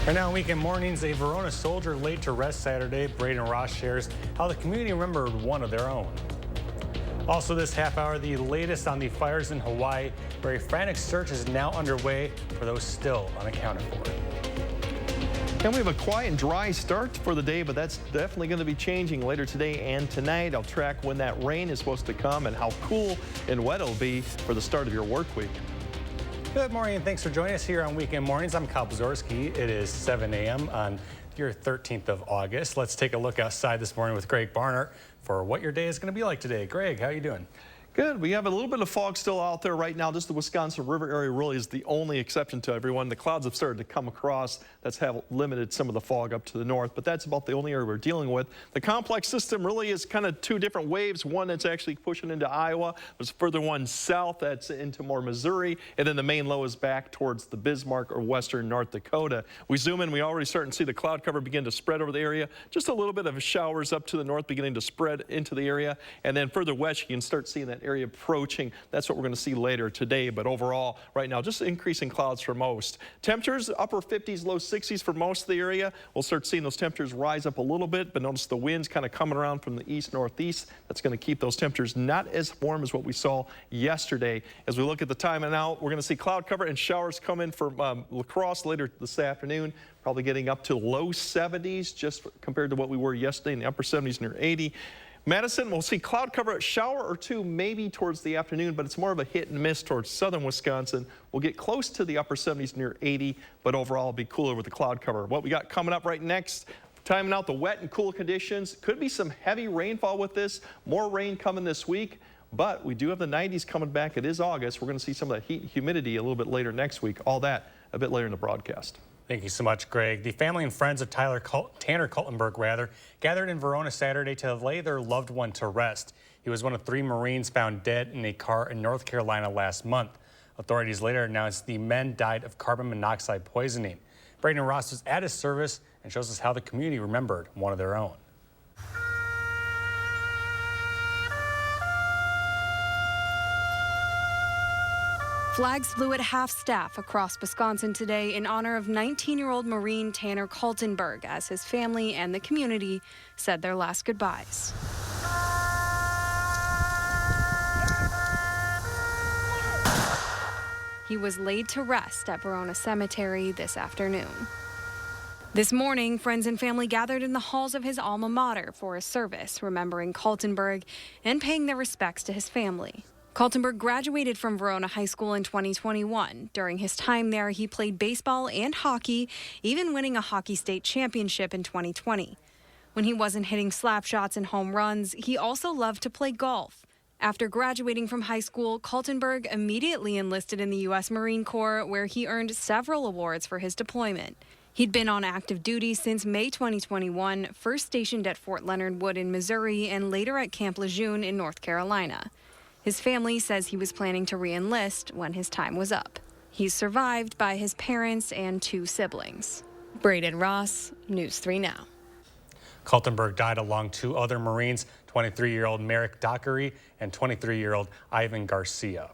Right now, weekend mornings, a Verona soldier laid to rest Saturday. Braden Ross shares how the community remembered one of their own. Also this half hour, the latest on the fires in Hawaii, where a frantic search is now underway for those still unaccounted for. And we have a quiet and dry start for the day, but that's definitely going to be changing later today and tonight. I'll track when that rain is supposed to come and how cool and wet it'll be for the start of your work week. Good morning and thanks for joining us here on Weekend Mornings. I'm Kyle Bzorski. It is 7 a.m. on your 13th of August. Let's take a look outside this morning with Greg Barnard for what your day is going to be like today. Greg, how are you doing? Good. We have a little bit of fog still out there right now. Just the Wisconsin River area really is the only exception to everyone. The clouds have started to come across. That's have limited some of the fog up to the north, but that's about the only area we're dealing with. The complex system really is kind of two different waves. One that's actually pushing into Iowa. There's a further one south that's into more Missouri, and then the main low is back towards the Bismarck or western North Dakota. We zoom in, we already start to see the cloud cover begin to spread over the area. Just a little bit of showers up to the north beginning to spread into the area, and then further west you can start seeing that area approaching. That's what we're going to see later today, but overall right now just increasing clouds for most. Temperatures upper 50s, low 60s for most of the area. We'll start seeing those temperatures rise up a little bit, but notice the winds kind of coming around from the east northeast. That's going to keep those temperatures not as warm as what we saw yesterday. As we look at the time and now, we're going to see cloud cover and showers come in for La Crosse later this afternoon, probably getting up to low 70s just compared to what we were yesterday in the upper 70s near 80. Madison, we'll see cloud cover, a shower or two maybe towards the afternoon, but it's more of a hit and miss towards southern Wisconsin. We'll get close to the upper 70s near 80, but overall it'll be cooler with the cloud cover. What we got coming up right next, timing out the wet and cool conditions. Could be some heavy rainfall with this, more rain coming this week, but we do have the 90s coming back. It is August. We're going to see some of that heat and humidity a little bit later next week. All that a bit later in the broadcast. Thank you so much, Greg. The family and friends of Tanner Kaltenberg, gathered in Verona Saturday to lay their loved one to rest. He was one of 3 Marines found dead in a car in North Carolina last month. Authorities later announced the men died of carbon monoxide poisoning. Braden Ross was at his service and shows us how the community remembered one of their own. Flags flew at half-staff across Wisconsin today in honor of 19-year-old Marine Tanner Kaltenberg as his family and the community said their last goodbyes. He was laid to rest at Verona Cemetery this afternoon. This morning, friends and family gathered in the halls of his alma mater for a service, remembering Kaltenberg and paying their respects to his family. Kaltenberg graduated from Verona High School in 2021. During his time there, he played baseball and hockey, even winning a hockey state championship in 2020. When he wasn't hitting slap shots and home runs, he also loved to play golf. After graduating from high school, Kaltenberg immediately enlisted in the U.S. Marine Corps, where he earned several awards for his deployment. He'd been on active duty since May 2021, first stationed at Fort Leonard Wood in Missouri and later at Camp Lejeune in North Carolina. His family says he was planning to re-enlist when his time was up. He's survived by his parents and 2 siblings. Braden Ross, News 3 Now. Kaltenberg died along 2 other Marines, 23-year-old Merrick Dockery and 23-year-old Ivan Garcia.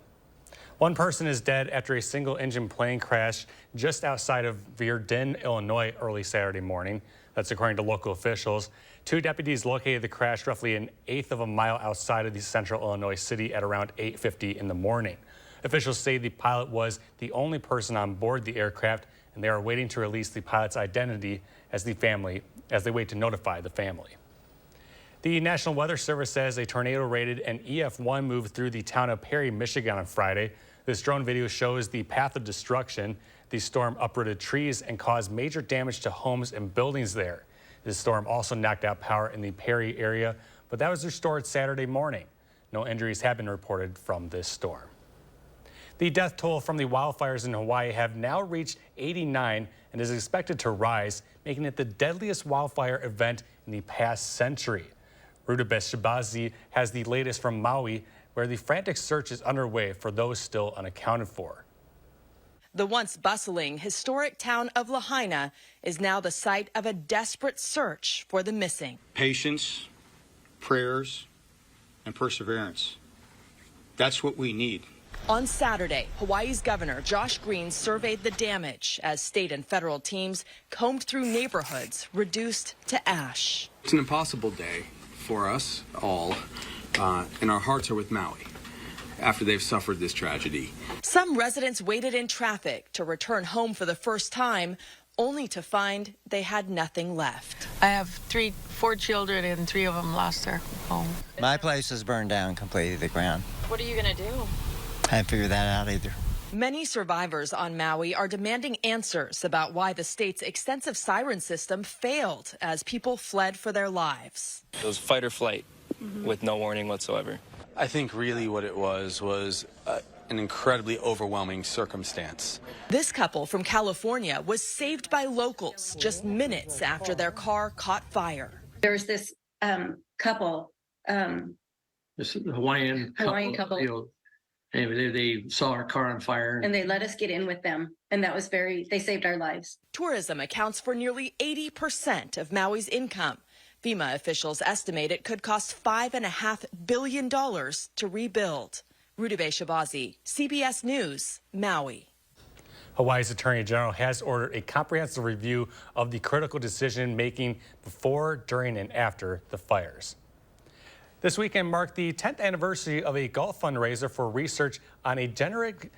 One person is dead after a single-engine plane crashed just outside of Verdun, Illinois, early Saturday morning. That's according to local officials. 2 deputies located the crash roughly an eighth of a mile outside of the central Illinois city at around 8:50 in the morning. Officials say the pilot was the only person on board the aircraft, and they are waiting to release the pilot's identity as they wait to notify the family. The National Weather Service says a tornado rated an EF1 moved through the town of Perry, Michigan on Friday. This drone video shows the path of destruction. The storm uprooted trees and caused major damage to homes and buildings there. This storm also knocked out power in the Perry area, but that was restored Saturday morning. No injuries have been reported from this storm. The death toll from the wildfires in Hawaii have now reached 89 and is expected to rise, making it the deadliest wildfire event in the past century. Rudabeh Shibazi has the latest from Maui, where the frantic search is underway for those still unaccounted for. The once bustling, historic town of Lahaina is now the site of a desperate search for the missing. Patience, prayers, and perseverance. That's what we need. On Saturday, Hawaii's Governor Josh Green surveyed the damage as state and federal teams combed through neighborhoods reduced to ash. It's an impossible day for us all, and our hearts are with Maui after they've suffered this tragedy. Some residents waited in traffic to return home for the first time, only to find they had nothing left. I have 4 children, and 3 of them lost their home. My place is burned down completely to the ground. What are you going to do? I haven't figured that out either. Many survivors on Maui are demanding answers about why the state's extensive siren system failed as people fled for their lives. It was fight or flight with no warning whatsoever. I think really what it was an incredibly overwhelming circumstance. This couple from California was saved by locals just minutes after their car caught fire. There was this couple. This Hawaiian couple. You know, and they saw our car on fire. And they let us get in with them. And that was they saved our lives. Tourism accounts for nearly 80% of Maui's income. FEMA officials estimate it could cost $5.5 billion to rebuild. Rudabeh Shabazi, CBS News, Maui. Hawaii's Attorney General has ordered a comprehensive review of the critical decision making before, during, and after the fires. This weekend marked the 10th anniversary of a golf fundraiser for research on a genetic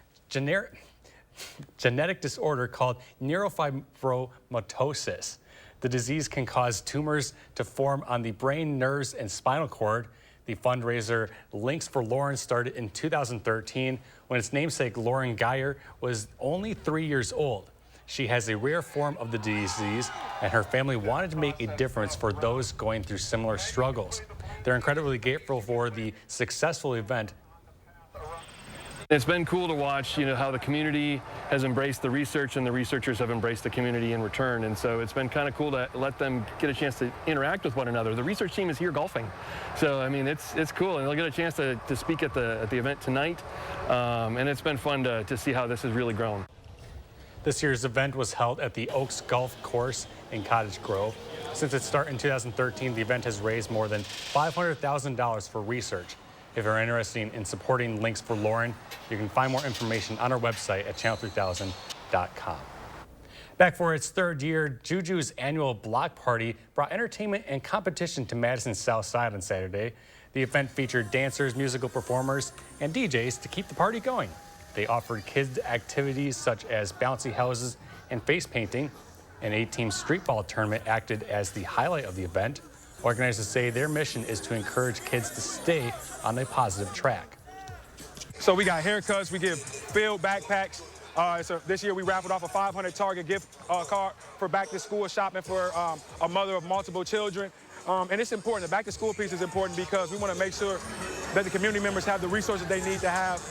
disorder called neurofibromatosis. The disease can cause tumors to form on the brain, nerves, and spinal cord. The fundraiser Links for Lauren started in 2013 when its namesake Lauren Geyer was only 3 years old. She has a rare form of the disease, and her family wanted to make a difference for those going through similar struggles. They're incredibly grateful for the successful event. It's been cool to watch, how the community has embraced the research and the researchers have embraced the community in return. And so it's been kind of cool to let them get a chance to interact with one another. The research team is here golfing. So, I mean, it's cool. And they'll get a chance to speak at the event tonight. And it's been fun to see how this has really grown. This year's event was held at the Oaks Golf Course in Cottage Grove. Since its start in 2013, the event has raised more than $500,000 for research. If you're interested in supporting Links for Lauren, you can find more information on our website at channel3000.com. Back for its 3rd year, Juju's annual block party brought entertainment and competition to Madison's South Side on Saturday. The event featured dancers, musical performers, and DJs to keep the party going. They offered kids activities such as bouncy houses and face painting. An 8-team street ball tournament acted as the highlight of the event. Organizers say their mission is to encourage kids to stay on a positive track. So we got haircuts, we give filled backpacks. So this year we raffled off a 500 Target gift card for back to school shopping for a mother of multiple children. And it's important, the back to school piece is important because we want to make sure that the community members have the resources they need to have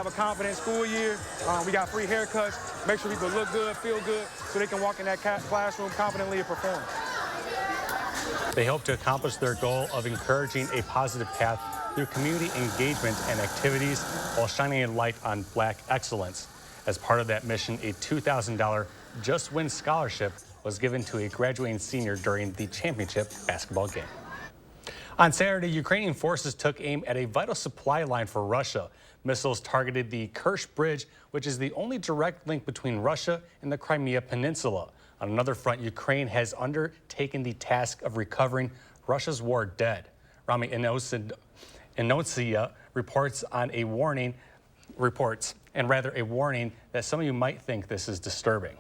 a confident school year. We got free haircuts, make sure people look good, feel good, so they can walk in that classroom confidently and perform. They hope to accomplish their goal of encouraging a positive path through community engagement and activities while shining a light on Black excellence. As part of that mission, a $2,000 Just Win scholarship was given to a graduating senior during the championship basketball game. On Saturday, Ukrainian forces took aim at a vital supply line for Russia. Missiles targeted the Kerch Bridge, which is the only direct link between Russia and the Crimea Peninsula. On another front, Ukraine has undertaken the task of recovering Russia's war dead. Rami Inoncia reports a warning that some of you might think this is disturbing.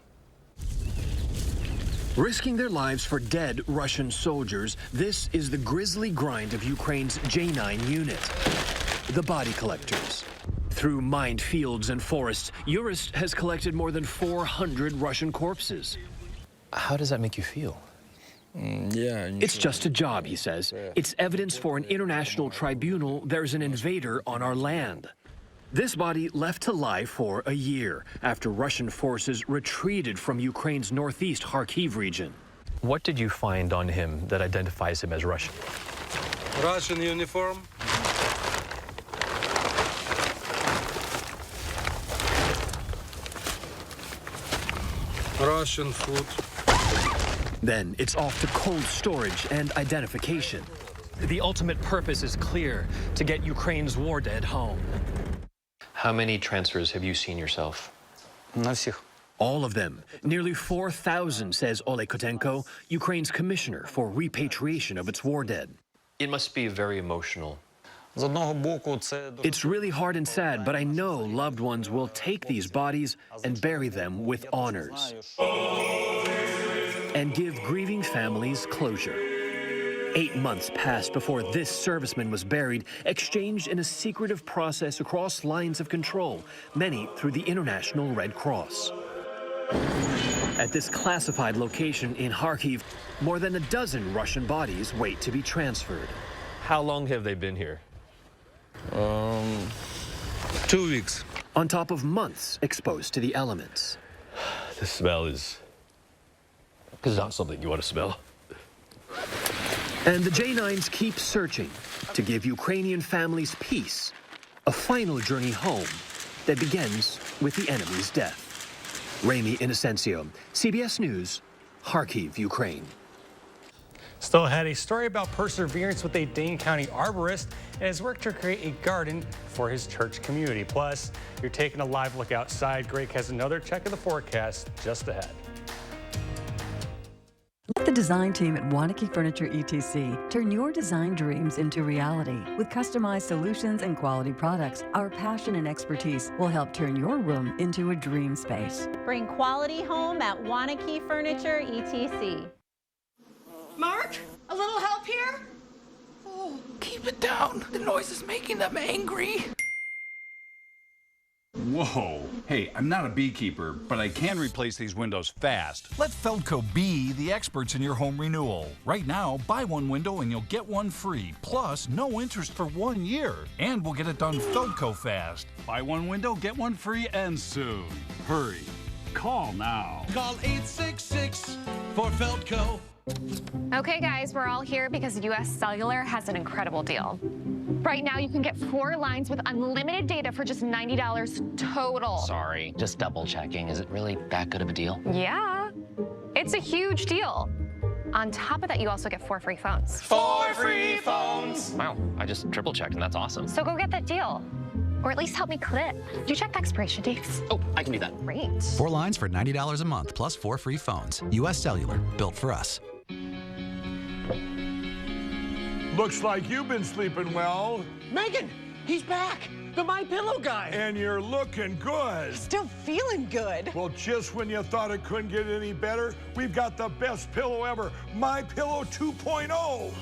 Risking their lives for dead Russian soldiers, this is the grisly grind of Ukraine's J9 unit, the body collectors. Through mined fields and forests, Yurist has collected more than 400 Russian corpses. How does that make you feel? It's just a job, he says. It's evidence for an international tribunal there's an invader on our land. This body left to lie for a year after Russian forces retreated from Ukraine's northeast Kharkiv region. What did you find on him that identifies him as Russian? Russian uniform. Russian food. Then it's off to cold storage and identification. The ultimate purpose is clear: to get Ukraine's war dead home. How many transfers have you seen yourself? На всех. All of them. Nearly 4,000, says Oleg Kotenko, Ukraine's commissioner for repatriation of its war dead. It must be very emotional. З одного боку, це It's really hard and sad, but I know loved ones will take these bodies and bury them with honors and give grieving families closure. 8 months passed before this serviceman was buried, exchanged in a secretive process across lines of control, many through the International Red Cross. At this classified location in Kharkiv, more than a dozen Russian bodies wait to be transferred. How long have they been here? 2 weeks. On top of months exposed to the elements. The smell is not something you want to smell. And the J9s keep searching to give Ukrainian families peace, a final journey home that begins with the enemy's death. Remy Inocencio, CBS News, Kharkiv, Ukraine. Still ahead, a story about perseverance with a Dane County arborist and his work to create a garden for his church community. Plus, you're taking a live look outside. Greg has another check of the forecast just ahead. Let the design team at Wanakee Furniture ETC turn your design dreams into reality. With customized solutions and quality products, our passion and expertise will help turn your room into a dream space. Bring quality home at Wanakee Furniture ETC. Mark, a little help here? Oh, keep it down. The noise is making them angry. Whoa. Hey, I'm not a beekeeper, but I can replace these windows fast. Let Feldco be the experts in your home renewal. Right now, buy one window and you'll get one free. Plus, no interest for 1 year. And we'll get it done Feldco fast. Buy one window, get one free, and soon. Hurry. Call now. Call 866 for Feldco. Okay, guys, we're all here because US Cellular has an incredible deal. Right now, you can get 4 lines with unlimited data for just $90 total. Sorry, just double checking. Is it really that good of a deal? Yeah, it's a huge deal. On top of that, you also get 4 free phones. 4 free phones. Wow, I just triple checked and that's awesome. So go get that deal. Or at least help me click. You check the expiration dates. Oh, I can do that. Great. 4 lines for $90 a month plus 4 free phones. US Cellular, built for us. Looks like you've been sleeping well. Megan, he's back. The My Pillow guy. And you're looking good. Still feeling good. Well, just when you thought it couldn't get any better, we've got the best pillow ever, My Pillow 2.0.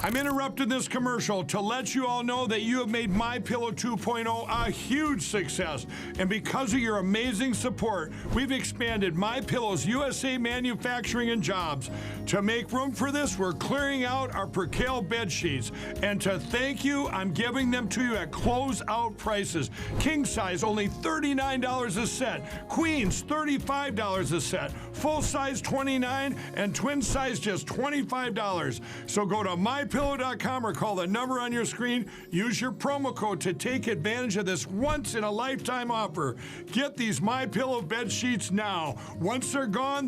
I'm interrupting this commercial to let you all know that you have made My Pillow 2.0 a huge success. And because of your amazing support, we've expanded My Pillow's USA manufacturing and jobs. To make room for this, we're clearing out our Percale bed sheets. And to thank you, I'm giving them to you at close-out prices. King size, only $39 a set. Queens, $35 a set. Full size, $29, and twin size, just $25. So go to mypillow.com or call the number on your screen. Use your promo code to take advantage of this once-in-a-lifetime offer. Get these My Pillow bed sheets now. Once they're gone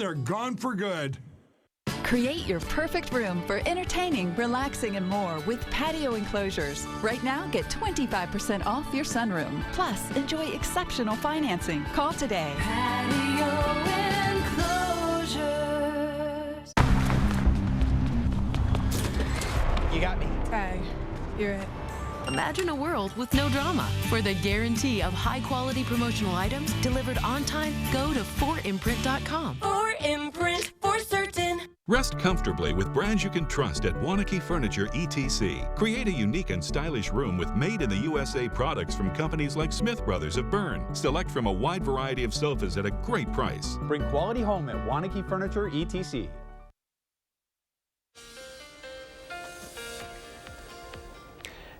for good. Create your perfect room for entertaining, relaxing, and more with patio enclosures. Right now, get 25% off your sunroom. Plus, enjoy exceptional financing. Call today. Patio enclosures. You got me. Hi. You're it. Imagine a world with no drama. For the guarantee of high-quality promotional items delivered on time, go to 4imprint.com. 4imprint for certain. Rest comfortably with brands you can trust at Wanakee Furniture ETC. Create a unique and stylish room with made-in-the-USA products from companies like Smith Brothers of Bern. Select from a wide variety of sofas at a great price. Bring quality home at Wanakee Furniture ETC.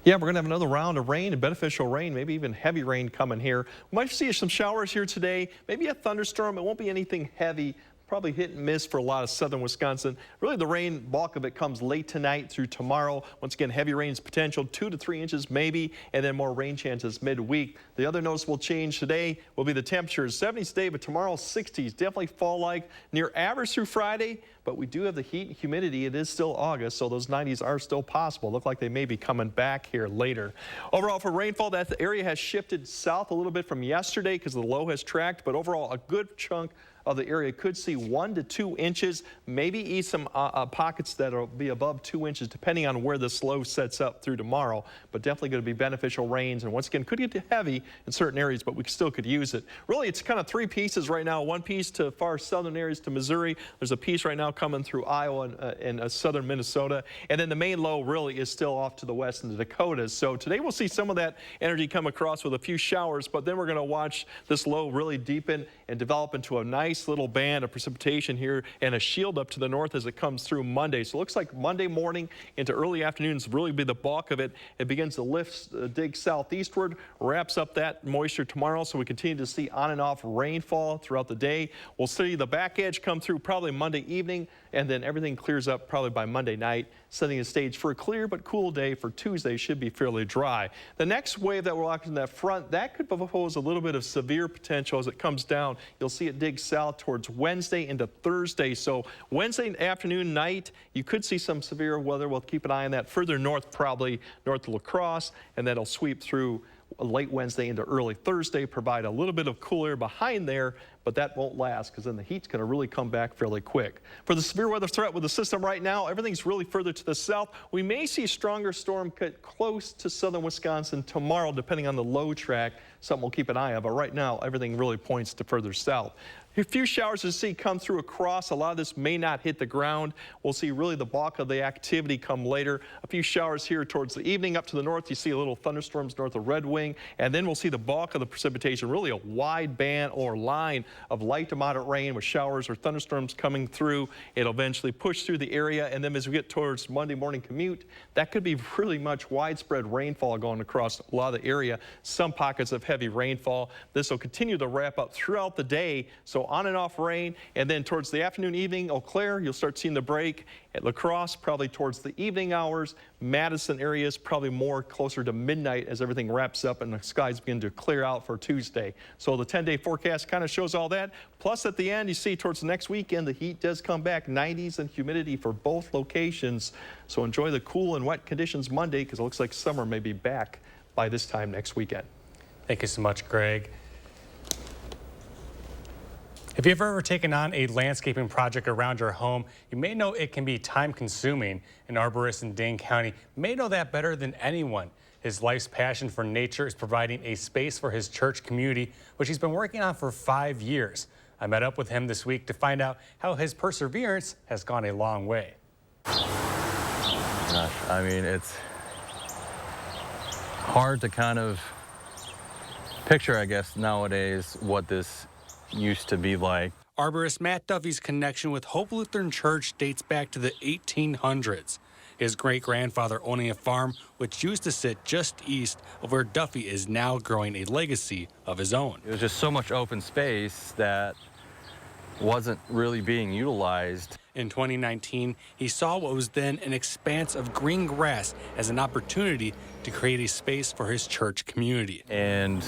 Yeah, we're going to have another round of rain and beneficial rain, maybe even heavy rain coming here. We might see some showers here today, maybe a thunderstorm. It won't be anything heavy, probably hit and miss for a lot of southern Wisconsin. Really, the rain, bulk of it comes late tonight through tomorrow. Once again, heavy rains potential, 2 to 3 inches maybe, and then more rain chances midweek. The other noticeable change today will be the temperatures. 70s today, but tomorrow 60s. Definitely fall-like, near average through Friday, but we do have the heat and humidity. It is still August, so those 90s are still possible. Look like they may be coming back here later. Overall, for rainfall, that area has shifted south a little bit from yesterday because the low has tracked, but overall, a good chunk of the area could see 1 to 2 inches, maybe some pockets that will be above 2 inches, depending on where this low sets up through tomorrow. But definitely going to be beneficial rains, and once again, could get heavy in certain areas, but we still could use it. Really, it's kind of 3 pieces right now. 1 piece to far southern areas to Missouri. There's a piece right now coming through Iowa and southern Minnesota, and then the main low really is still off to the west in the Dakotas. So today we'll see some of that energy come across with a few showers, but then we're going to watch this low really deepen and develop into a nice little band of precipitation here and a shield up to the north as it comes through Monday. So it looks like Monday morning into early afternoons really be the bulk of it. It begins to lift, dig southeastward, wraps up that moisture tomorrow, so we continue to see on and off rainfall throughout the day. We'll see the back edge come through probably Monday evening, and then everything clears up probably by Monday night, setting the stage for a clear but cool day for Tuesday. Should be fairly dry. The next wave that we're watching that front, that could pose a little bit of severe potential as it comes down. You'll see it dig south towards Wednesday into Thursday. So Wednesday afternoon, night, you could see some severe weather. We'll keep an eye on that. Further north, probably north of La Crosse, and that'll sweep through late Wednesday into early Thursday, provide a little bit of cool air behind there, but that won't last because then the heat's going to really come back fairly quick. For the severe weather threat with the system right now, everything's really further to the south. We may see a stronger storm cut close to southern Wisconsin tomorrow, depending on the low track. Something we'll keep an eye on, but right now everything really points to further south. A few showers to see come through across. A lot of this may not hit the ground. We'll see really the bulk of the activity come later. A few showers here towards the evening. Up to the north, you see a little thunderstorms north of Red Wing, and then we'll see the bulk of the precipitation, really a wide band or line of light to moderate rain with showers or thunderstorms coming through. It'll eventually push through the area, and then as we get towards Monday morning commute, that could be really much widespread rainfall going across a lot of the area. Some pockets of heavy rainfall. This will continue to wrap up throughout the day, so on and off rain, and then towards the afternoon, evening, Eau Claire, you'll start seeing the break. At La Crosse, probably towards the evening hours. Madison areas, probably more closer to midnight as everything wraps up and the skies begin to clear out for Tuesday. So the 10-day forecast kind of shows all that. Plus at the end, you see towards the next weekend, the heat does come back, 90s and humidity for both locations. So enjoy the cool and wet conditions Monday because it looks like summer may be back by this time next weekend. Thank you so much, Greg. If you've ever taken on a landscaping project around your home, you may know it can be time-consuming. An arborist in Dane County may know that better than anyone. His life's passion for nature is providing a space for his church community, which he's been working on for 5 years. I met up with him this week to find out how his perseverance has gone a long way. Gosh, I mean, it's hard to kind of picture, I guess, nowadays what this used to be like. Arborist Matt Duffy's connection with Hope Lutheran Church dates back to the 1800s. His great-grandfather owning a farm which used to sit just east of where Duffy is now growing a legacy of his own. It was just so much open space that wasn't really being utilized. In 2019, he saw what was then an expanse of green grass as an opportunity to create a space for his church community. And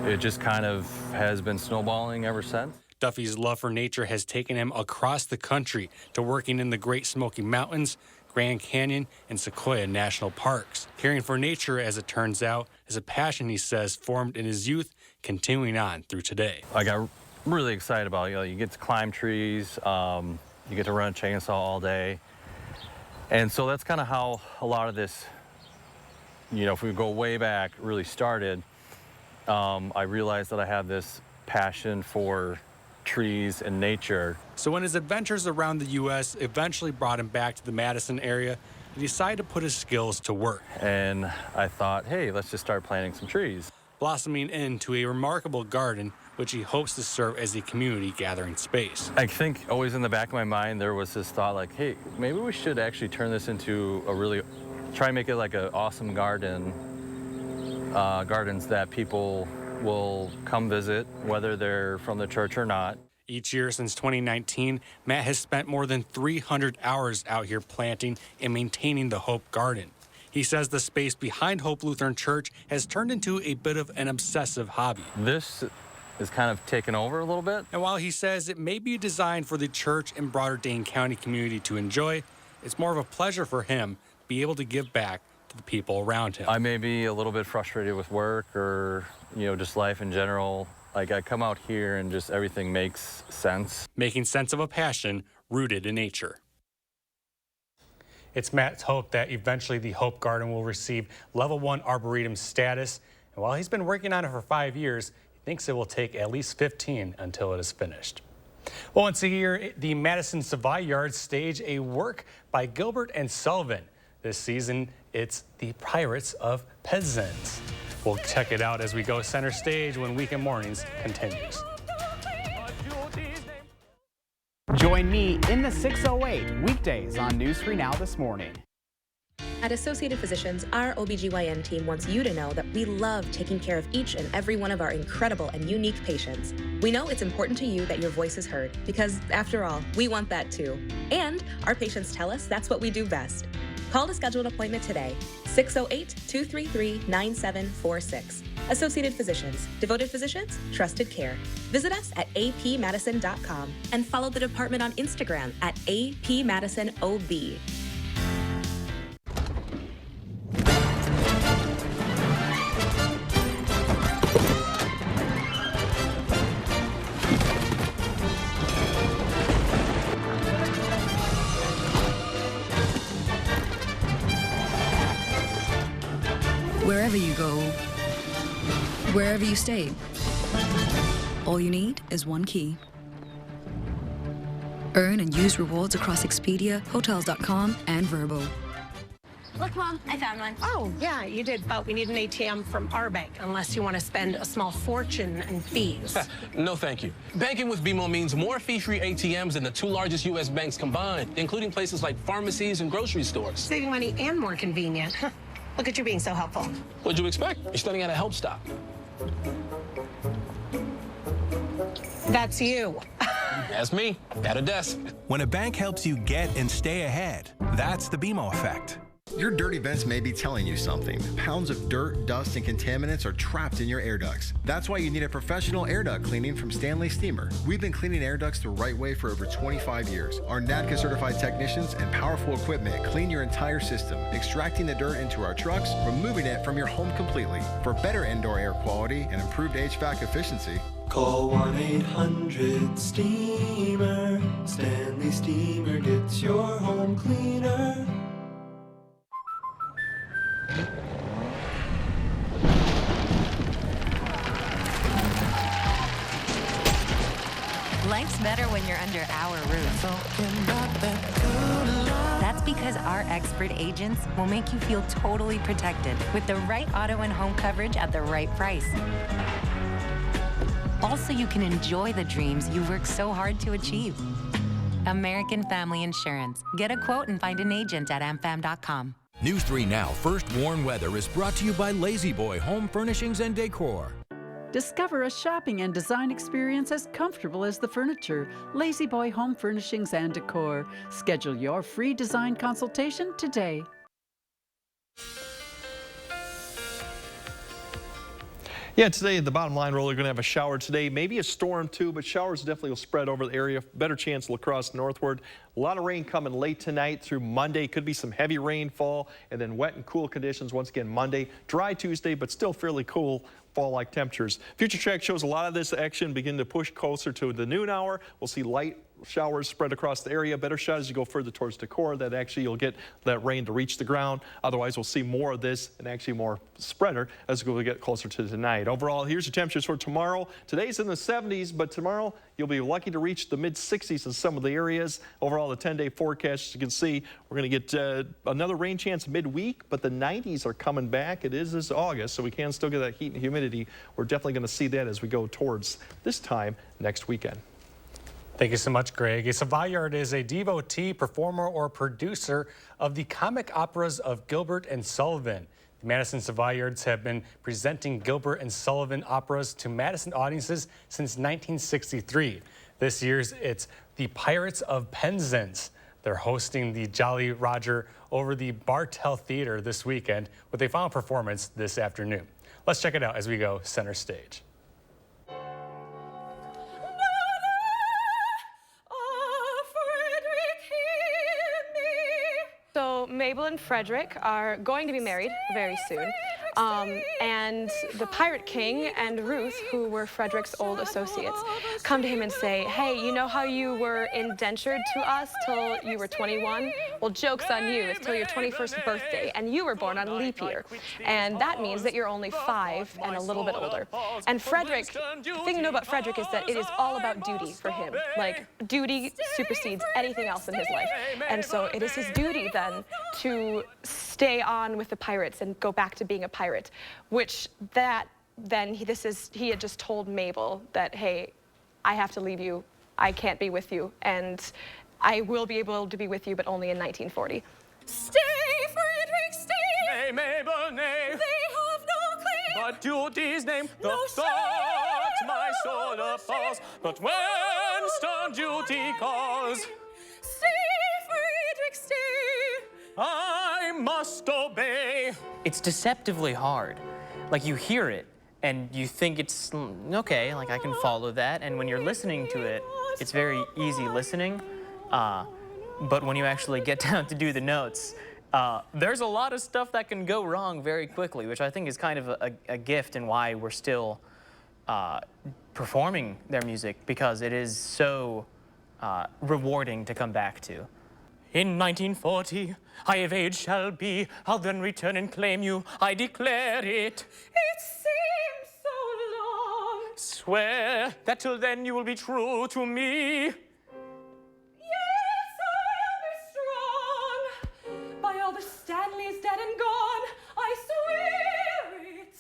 it just kind of has been snowballing ever since. Duffy's love for nature has taken him across the country to working in the Great Smoky Mountains, Grand Canyon, and Sequoia National Parks. Caring for nature, as it turns out, is a passion, he says, formed in his youth, continuing on through today. I got really excited about it. You get to climb trees, you get to run a chainsaw all day. And so that's kind of how a lot of this, if we go way back, really started. I realized that I have this passion for trees and nature. So when his adventures around the U.S. eventually brought him back to the Madison area, he decided to put his skills to work. And I thought, hey, let's just start planting some trees. Blossoming into a remarkable garden, which he hopes to serve as a community gathering space. I think always in the back of my mind, there was this thought like, hey, maybe we should actually turn this into try and make it like an awesome garden, gardens that people will come visit, whether they're from the church or not. Each year since 2019, Matt has spent more than 300 hours out here planting and maintaining the Hope Garden. He says the space behind Hope Lutheran Church has turned into a bit of an obsessive hobby. This is kind of taken over a little bit. And while he says it may be designed for the church and broader Dane County community to enjoy, it's more of a pleasure for him to be able to give back to the people around him. I may be a little bit frustrated with work or, just life in general. Like, I come out here and just everything makes sense. Making sense of a passion rooted in nature. It's Matt's hope that eventually the Hope Garden will receive Level 1 Arboretum status. And while he's been working on it for 5 years, he thinks it will take at least 15 until it is finished. Well, once a year, the Madison Savoy stage a work by Gilbert and Sullivan. This season, it's the Pirates of Penzance. We'll check it out as we go center stage when Weekend Mornings continues. Join me in the 608 weekdays on News 3 Now this morning. At Associated Physicians, our OBGYN team wants you to know that we love taking care of each and every one of our incredible and unique patients. We know it's important to you that your voice is heard because, after all, we want that too. And our patients tell us that's what we do best. Call to schedule an appointment today, 608-233-9746. Associated Physicians, devoted physicians, trusted care. Visit us at apmadison.com and follow the department on Instagram at apmadisonob. Wherever you go, wherever you stay, all you need is one key. Earn and use rewards across Expedia, Hotels.com, and Vrbo. Look, Mom, I found one. Oh, yeah, you did, but we need an ATM from our bank, unless you want to spend a small fortune in fees. No, thank you. Banking with BMO means more fee-free ATMs than the 2 largest U.S. banks combined, including places like pharmacies and grocery stores. Saving money and more convenient. Look at you being so helpful. What'd you expect? You're studying at a help stop. That's you. That's me, at a desk. When a bank helps you get and stay ahead, that's the BMO effect. Your dirty vents may be telling you something. Pounds of dirt, dust, and contaminants are trapped in your air ducts. That's why you need a professional air duct cleaning from Stanley Steamer. We've been cleaning air ducts the right way for over 25 years. Our NADCA certified technicians and powerful equipment clean your entire system, extracting the dirt into our trucks, removing it from your home completely. For better indoor air quality and improved HVAC efficiency, call 1-800-STEAMER. Stanley Steamer gets your home cleaner. Life's better when you're under our roof. That's because our expert agents will make you feel totally protected with the right auto and home coverage at the right price. Also, you can enjoy the dreams you worked so hard to achieve. American Family Insurance. Get a quote and find an agent at amfam.com. News 3 Now First Warn Weather is brought to you by Lazy Boy Home Furnishings and Decor. Discover a shopping and design experience as comfortable as the furniture. Lazy Boy Home Furnishings and Decor. Schedule your free design consultation today. Yeah, today, the bottom line, we're going to have a shower today. Maybe a storm, too, but showers definitely will spread over the area. Better chance La Crosse northward. A lot of rain coming late tonight through Monday. Could be some heavy rainfall, and then wet and cool conditions once again Monday. Dry Tuesday, but still fairly cool fall-like temperatures. Future Track shows a lot of this action begin to push closer to the noon hour. We'll see light showers spread across the area. Better shot as you go further towards Decorah, that actually you'll get that rain to reach the ground. Otherwise, we'll see more of this and actually more spreader as we get closer to tonight. Overall, here's your temperatures for tomorrow. Today's in the 70s, but tomorrow you'll be lucky to reach the mid-60s in some of the areas. Overall, the 10-day forecast, as you can see, we're going to get another rain chance midweek, but the 90s are coming back. It is this August, so we can still get that heat and humidity. We're definitely going to see that as we go towards this time next weekend. Thank you so much, Greg. A Savoyard is a devotee, performer, or producer of the comic operas of Gilbert and Sullivan. The Madison Savoyards have been presenting Gilbert and Sullivan operas to Madison audiences since 1963. This year's it's the Pirates of Penzance. They're hosting the Jolly Roger over the Bartell Theater this weekend with a final performance this afternoon. Let's check it out as we go center stage. So Mabel and Frederick are going to be married very soon. And the Pirate King and Ruth, who were Frederick's old associates, come to him and say, hey, you know how you were indentured to us till you were 21? Well, joke's on you. It's till your 21st birthday, and you were born on leap year. And that means that you're only 5 and a little bit older. And Frederick, the thing to know about Frederick is that it is all about duty for him. Like, duty supersedes anything else in his life. And so it is his duty then to stay on with the pirates and go back to being a pirate, which then he had just told Mabel that, hey, I have to leave you, I can't be with you, and I will be able to be with you, but only in 1940. Stay, Frederick, stay! Nay, Mabel, nay! They have no claim! But duty's name, the thought my soul appalls, but when stern duty calls, stay, Frederick, stay! I must obey. It's deceptively hard. Like, you hear it and you think it's okay, like I can follow that, and when you're listening to it, it's very easy listening. But when you actually get down to do the notes, there's a lot of stuff that can go wrong very quickly, which I think is kind of a gift and why we're still performing their music, because it is so rewarding to come back to. In 1940, I of age shall be. I'll then return and claim you. I declare it. It seems so long. Swear that till then you will be true to me. Yes, I am strong. By all the Stanleys dead and gone, I swear it.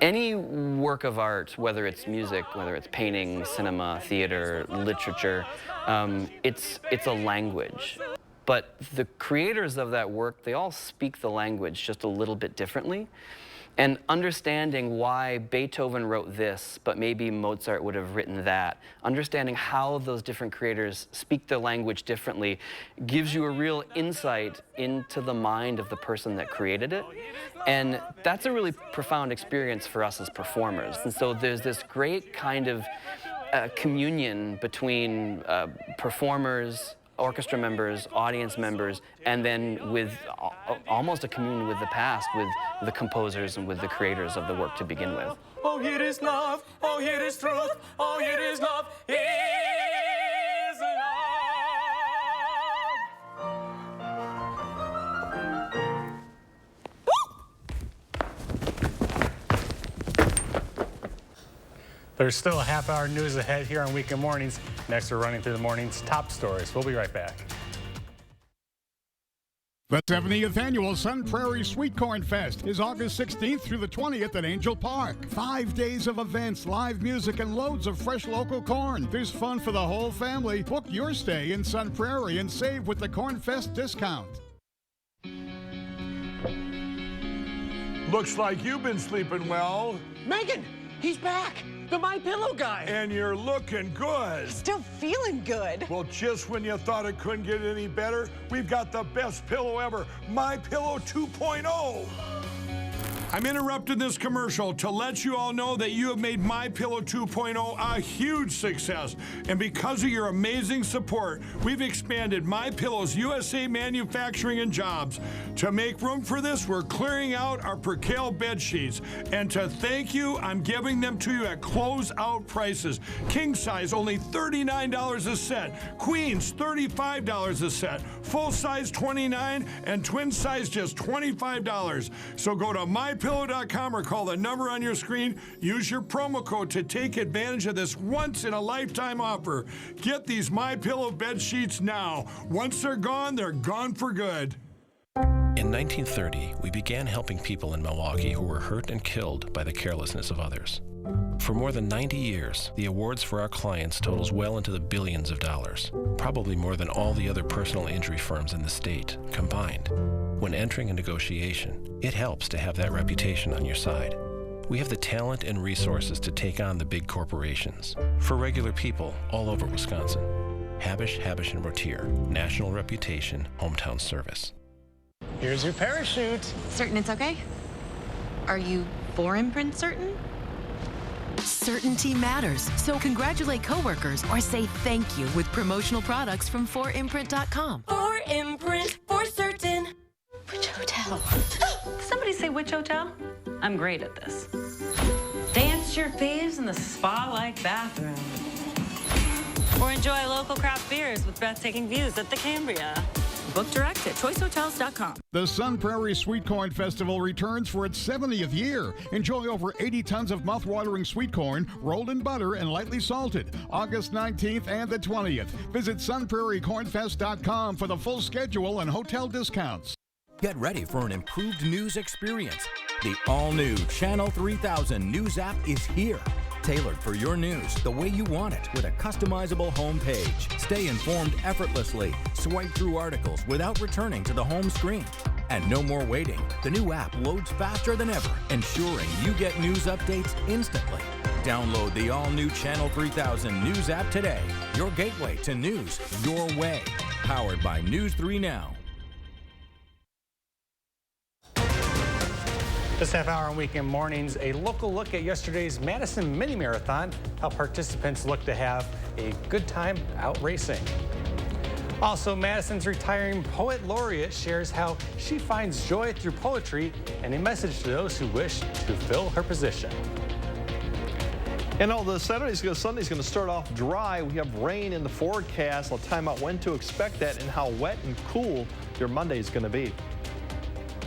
Any work of art, whether it's music, whether it's painting, cinema, theater, literature, it's a language. But the creators of that work, they all speak the language just a little bit differently. And understanding why Beethoven wrote this, but maybe Mozart would have written that, understanding how those different creators speak the language differently gives you a real insight into the mind of the person that created it. And that's a really profound experience for us as performers. And so there's this great kind of communion between performers, orchestra members, audience members, and then with almost a communion with the past, with the composers and with the creators of the work to begin with. Oh, here is love. Oh, here is truth. Oh, here is love. Here is love. There's still a half-hour news ahead here on Weekend Mornings. Next, we're running through the morning's top stories. We'll be right back. The 70th Annual Sun Prairie Sweet Corn Fest is August 16th through the 20th at Angel Park. 5 days of events, live music, and loads of fresh local corn. There's fun for the whole family. Book your stay in Sun Prairie and save with the Corn Fest discount. Looks like you've been sleeping well. Megan, he's back. The My Pillow guy. And you're looking good. Still feeling good. Well, just when you thought it couldn't get any better, we've got the best pillow ever, My Pillow 2.0. I'm interrupting this commercial to let you all know that you have made My Pillow 2.0 a huge success. And because of your amazing support, we've expanded My Pillow's USA manufacturing and jobs. To make room for this, we're clearing out our percale bed sheets. And to thank you, I'm giving them to you at close-out prices. King size, only $39 a set. Queens, $35 a set. Full size, $29, and twin size, just $25. So go to MyPillow.com or call the number on your screen. Use your promo code to take advantage of this once-in-a-lifetime offer. Get these MyPillow bed sheets now. Once they're gone for good. In 1930, we began helping people in Milwaukee who were hurt and killed by the carelessness of others. For more than 90 years, the awards for our clients totals well into the billions of dollars, probably more than all the other personal injury firms in the state combined. When entering a negotiation, it helps to have that reputation on your side. We have the talent and resources to take on the big corporations. For regular people all over Wisconsin. Habish, Habish & Rotier. National reputation, hometown service. Here's your parachute. Certain it's okay? Are you 4imprint certain? Certainty matters, so congratulate coworkers or say thank you with promotional products from 4imprint.com. 4imprint, for certain. Which hotel? Somebody say which hotel? I'm great at this. Dance your faves in the spa-like bathroom. Or enjoy local craft beers with breathtaking views at the Cambria. Book direct at choicehotels.com. The Sun Prairie Sweet Corn Festival returns for its 70th year. Enjoy over 80 tons of mouth-watering sweet corn, rolled in butter and lightly salted, August 19th and the 20th. Visit sunprairiecornfest.com for the full schedule and hotel discounts. Get ready for an improved news experience. The all-new Channel 3000 News app is here. Tailored for your news the way you want it with a customizable home page. Stay informed effortlessly. Swipe through articles without returning to the home screen. And no more waiting. The new app loads faster than ever, ensuring you get news updates instantly. Download the all-new Channel 3000 News app today. Your gateway to news your way. Powered by News 3 Now. This half hour on weekend mornings, a local look at yesterday's Madison Mini Marathon, how participants look to have a good time out racing. Also, Madison's retiring poet laureate shares how she finds joy through poetry and a message to those who wish to fill her position. And although Sunday's going to start off dry, we have rain in the forecast. I'll time out when to expect that and how wet and cool your Monday is going to be.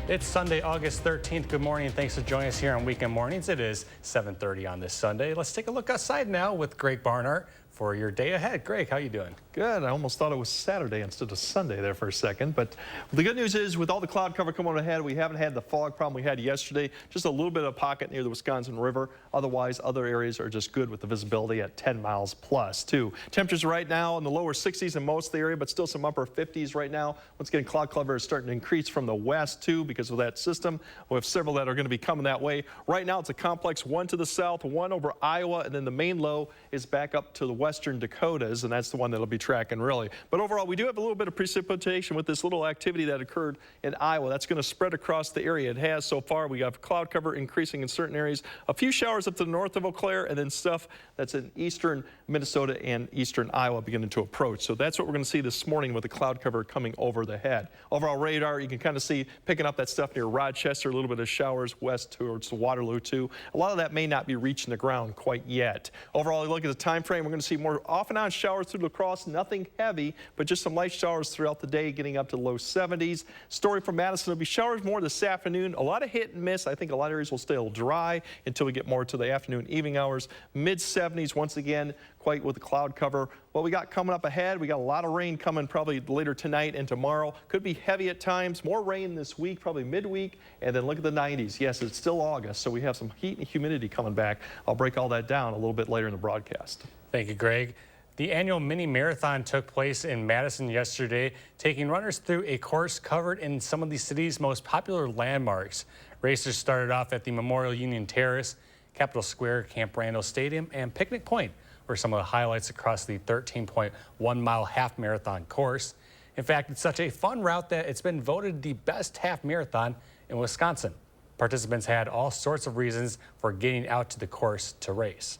It's Sunday, August 13th. Good morning, and thanks for joining us here on Weekend Mornings. It is 7:30 on this Sunday. Let's take a look outside now with Greg Barnhart for your day ahead. Greg, how you doing? Good. I almost thought it was Saturday instead of Sunday there for a second. But the good news is with all the cloud cover coming ahead, we haven't had the fog problem we had yesterday. Just a little bit of pocket near the Wisconsin River. Otherwise, other areas are just good with the visibility at 10 miles plus, too. Temperatures right now in the lower 60s in most of the area, but still some upper 50s right now. Once again, cloud cover is starting to increase from the west, too, because of that system. We have several that are going to be coming that way. Right now, it's a complex, one to the south, one over Iowa, and then the main low is back up to the western Dakotas, and that's the one that'll be tracking really. But overall, we do have a little bit of precipitation with this little activity that occurred in Iowa. That's going to spread across the area. It has so far. We have cloud cover increasing in certain areas. A few showers up to the north of Eau Claire, and then stuff that's in eastern Minnesota and eastern Iowa beginning to approach. So that's what we're going to see this morning with the cloud cover coming over the head. Overall radar, you can kind of see picking up that stuff near Rochester, a little bit of showers west towards Waterloo too. A lot of that may not be reaching the ground quite yet. Overall, you look at the time frame, we're going to see more off and on showers through La Crosse, nothing heavy, but just some light showers throughout the day, getting up to low 70s. Story from Madison will be showers more this afternoon. A lot of hit and miss. I think a lot of areas will stay dry until we get more to the afternoon, evening hours. Mid 70s once again, quite with the cloud cover. What we got coming up ahead, we got a lot of rain coming probably later tonight and tomorrow. Could be heavy at times. More rain this week, probably midweek. And then look at the 90s. Yes, it's still August, so we have some heat and humidity coming back. I'll break all that down a little bit later in the broadcast. Thank you, Greg. The annual mini marathon took place in Madison yesterday, taking runners through a course covered in some of the city's most popular landmarks. Racers started off at the Memorial Union Terrace, Capitol Square, Camp Randall Stadium, and Picnic Point were some of the highlights across the 13.1-mile half marathon course. In fact, it's such a fun route that it's been voted the best half marathon in Wisconsin. Participants had all sorts of reasons for getting out to the course to race.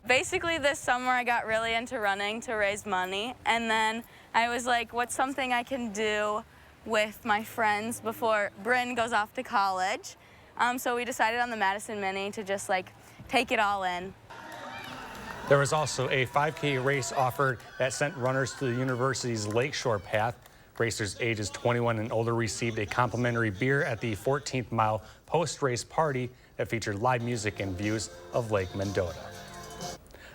Basically, this summer I got really into running to raise money, and then I was like, what's something I can do with my friends before Bryn goes off to college? So we decided on the Madison Mini to just like take it all in. There was also a 5K race offered that sent runners to the university's Lakeshore path. Racers ages 21 and older received a complimentary beer at the 14th-mile post-race party that featured live music and views of Lake Mendota.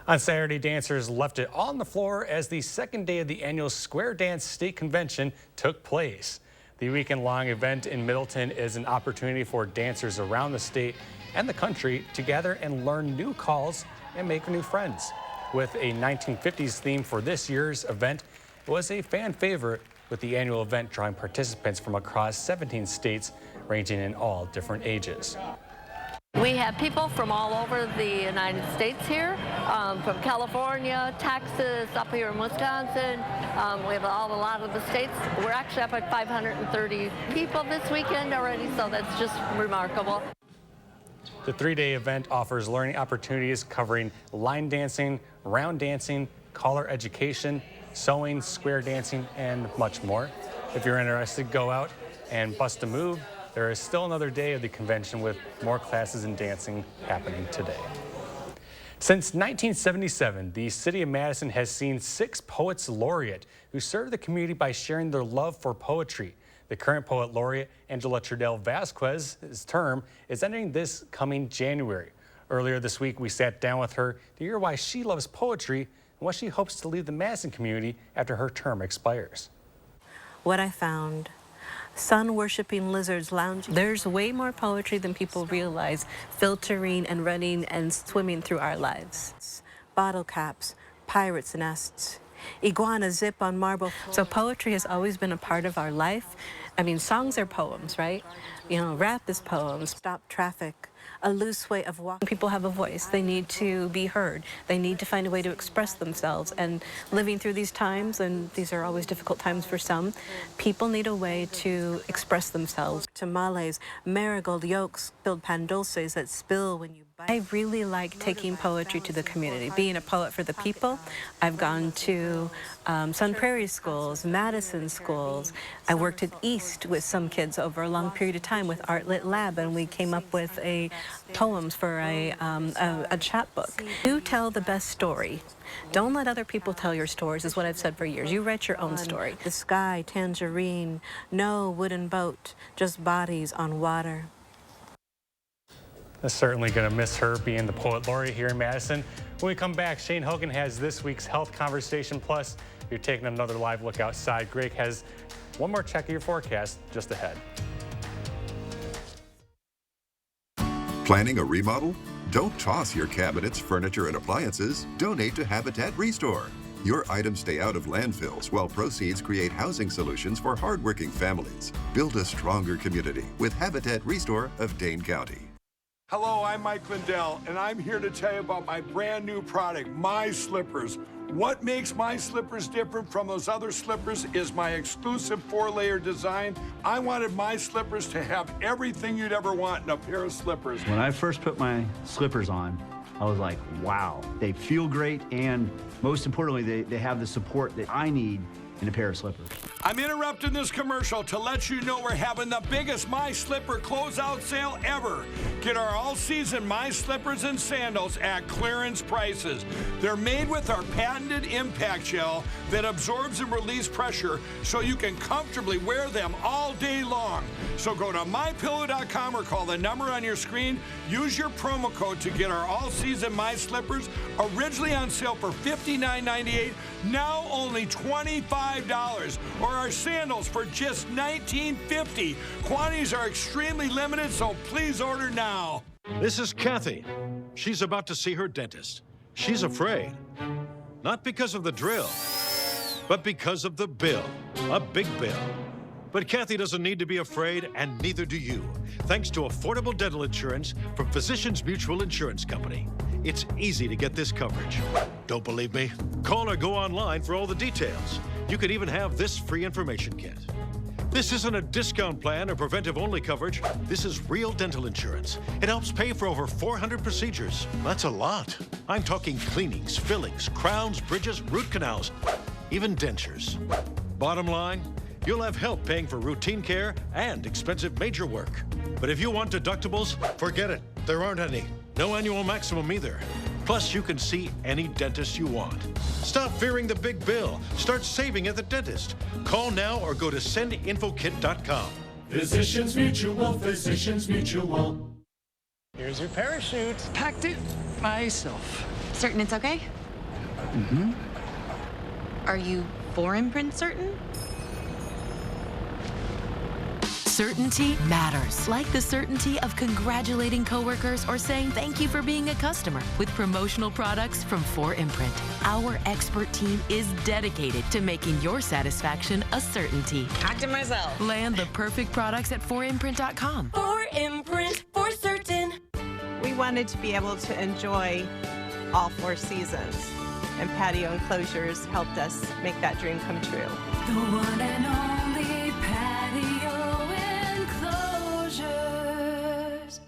On Saturday, dancers left it all on the floor as the second day of the annual Square Dance State Convention took place. The weekend-long event in Middleton is an opportunity for dancers around the state and the country to gather and learn new calls and make new friends. With a 1950s theme for this year's event, it was a fan favorite, with the annual event drawing participants from across 17 states ranging in all different ages. We have people from all over the United States here, from California, Texas, up here in Wisconsin. We have a lot of the states. We're actually up at 530 people this weekend already, so that's just remarkable. The three-day event offers learning opportunities covering line dancing, round dancing, color education, sewing, square dancing, and much more. If you're interested, go out and bust a move. There is still another day of the convention with more classes in dancing happening today. Since 1977, the city of Madison has seen 6 poets laureate who serve the community by sharing their love for poetry. The current poet laureate, Angela Trudell Vasquez's term is ending this coming January. Earlier this week, we sat down with her to hear why she loves poetry and what she hopes to leave the Madison community after her term expires. What I found: sun-worshipping lizards lounging. There's way more poetry than people realize, filtering and running and swimming through our lives. Bottle caps, pirates' nests, iguanas zip on marble floors. So poetry has always been a part of our life. I mean, songs are poems, right? You know, rap is poems. Stop traffic, a loose way of walking. People have a voice. They need to be heard. They need to find a way to express themselves. And living through these times, and these are always difficult times for some, people need a way to express themselves. Tamales, marigold yolks, filled pan dulces that spill when you bite. I really like taking poetry to the community, being a poet for the people. I've gone to Sun Prairie schools, Madison schools. I worked at East with some kids over a long period of time with Art Lit Lab, and we came up with poems for a chapbook. You tell the best story. Don't let other people tell your stories, is what I've said for years. You write your own story. The sky, tangerine, no wooden boat, just bodies on water. I'm certainly going to miss her being the poet laureate here in Madison. When we come back, Shane Hogan has this week's Health Conversation. Plus, you're taking another live look outside. Greg has one more check of your forecast just ahead. Planning a remodel? Don't toss your cabinets, furniture, and appliances. Donate to Habitat Restore. Your items stay out of landfills while proceeds create housing solutions for hardworking families. Build a stronger community with Habitat Restore of Dane County. Hello, I'm Mike Lindell, and I'm here to tell you about my brand new product, My Slippers. What makes My Slippers different from those other slippers is my exclusive 4-layer design. I wanted My Slippers to have everything you'd ever want in a pair of slippers. When I first put my slippers on, I was like, wow, they feel great, and most importantly, they have the support that I need in a pair of slippers. I'm interrupting this commercial to let you know we're having the biggest My Slipper closeout sale ever. Get our all-season My Slippers and sandals at clearance prices. They're made with our patented impact gel that absorbs and releases pressure so you can comfortably wear them all day long. So go to mypillow.com or call the number on your screen. Use your promo code to get our all-season My Slippers, originally on sale for $59.98, now only $25, or our sandals for just $19.50. Quantities are extremely limited, so please order now. This is Kathy. She's about to see her dentist. She's afraid. Not because of the drill, but because of the bill. A big bill. But Kathy doesn't need to be afraid, and neither do you, thanks to affordable dental insurance from Physicians Mutual Insurance Company. It's easy to get this coverage. Don't believe me? Call or go online for all the details. You could even have this free information kit. This isn't a discount plan or preventive-only coverage. This is real dental insurance. It helps pay for over 400 procedures. That's a lot. I'm talking cleanings, fillings, crowns, bridges, root canals, even dentures. Bottom line, you'll have help paying for routine care and expensive major work. But if you want deductibles, forget it. There aren't any. No annual maximum either. Plus, you can see any dentist you want. Stop fearing the big bill. Start saving at the dentist. Call now or go to sendinfokit.com. Physicians Mutual, Physicians Mutual. Here's your parachute. Packed it myself. Certain it's okay? Mm-hmm. Are you for imprint certain? Certainty matters, like the certainty of congratulating coworkers or saying thank you for being a customer with promotional products from 4imprint. Our expert team is dedicated to making your satisfaction a certainty. Packed it myself. Land the perfect products at 4imprint.com. 4imprint, for certain. wanted to be able to enjoy all 4 seasons, and patio enclosures helped us make that dream come true. The one and only patio enclosures.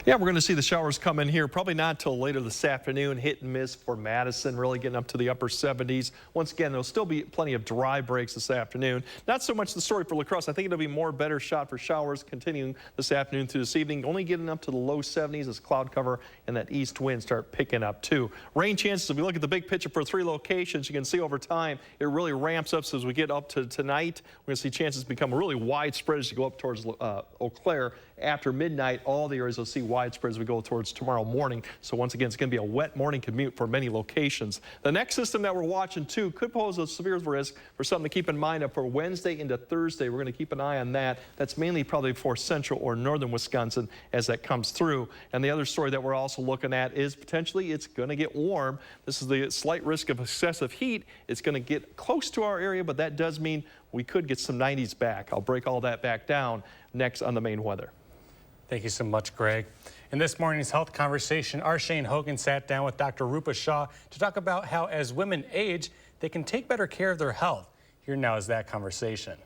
Yeah, we're going to see the showers come in here, probably not till later this afternoon. Hit and miss for Madison, really getting up to the upper 70s. Once again, there'll still be plenty of dry breaks this afternoon. Not so much the story for La Crosse. I think it'll be more better shot for showers continuing this afternoon through this evening. Only getting up to the low 70s as cloud cover and that east wind start picking up too. Rain chances, if we look at the big picture for 3 locations, you can see over time it really ramps up. So as we get up to tonight, we're going to see chances become really widespread as you go up towards Eau Claire. After midnight, all the areas will see widespread as we go towards tomorrow morning. So once again, it's going to be a wet morning commute for many locations. The next system that we're watching too could pose a severe risk for something to keep in mind up for Wednesday into Thursday. We're going to keep an eye on that. That's mainly probably for central or northern Wisconsin as that comes through. And the other story that we're also looking at is potentially it's going to get warm. This is the slight risk of excessive heat. It's going to get close to our area, but that does mean we could get some 90s back. I'll break all that back down next on the main weather. Thank you so much, Greg. In this morning's health conversation, our Shane Hogan sat down with Dr. Rupa Shah to talk about how as women age, they can take better care of their health. Here now is that conversation.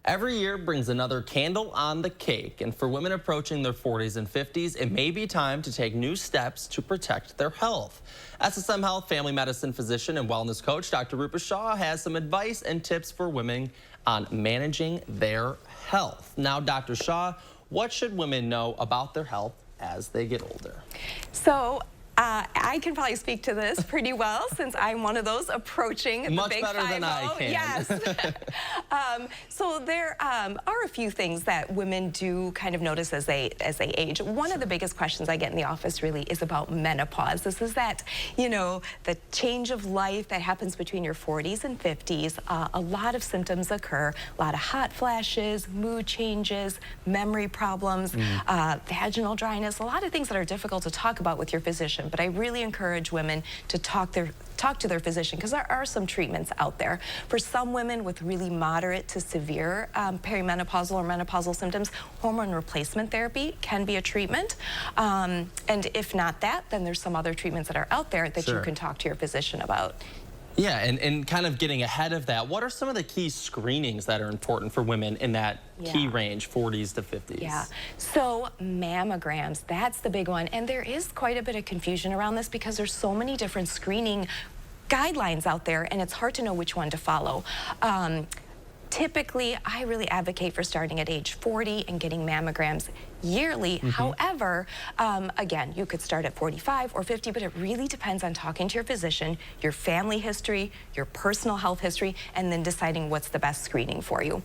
Every year brings another candle on the cake, and for women approaching their 40s and 50s, it may be time to take new steps to protect their health. SSM Health family medicine physician and wellness coach Dr. Rupa Shah has some advice and tips for women on managing their health. Now, Dr. Shah, what should women know about their health as they get older? So I can probably speak to this pretty well since I'm one of those approaching the Much big better than I can. Yes. So there are a few things that women do kind of notice as they age. One of the biggest questions I get in the office really is about menopause. This is that, you know, the change of life that happens between your 40s and 50s. A lot of symptoms occur, a lot of hot flashes, mood changes, memory problems, vaginal dryness, a lot of things that are difficult to talk about with your physician. But I really encourage women to talk to their physician because there are some treatments out there. For some women with really moderate to severe perimenopausal or menopausal symptoms, hormone replacement therapy can be a treatment. And if not that, then there's some other treatments that are out there that you can talk to your physician about. Yeah, and kind of getting ahead of that, what are some of the key screenings that are important for women in that key range, 40s to 50s? Yeah, so mammograms, that's the big one. And there is quite a bit of confusion around this because there's so many different screening guidelines out there, and it's hard to know which one to follow. Typically, I really advocate for starting at age 40 and getting mammograms yearly. However, again, you could start at 45 or 50, but it really depends on talking to your physician, your family history, your personal health history, and then deciding what's the best screening for you.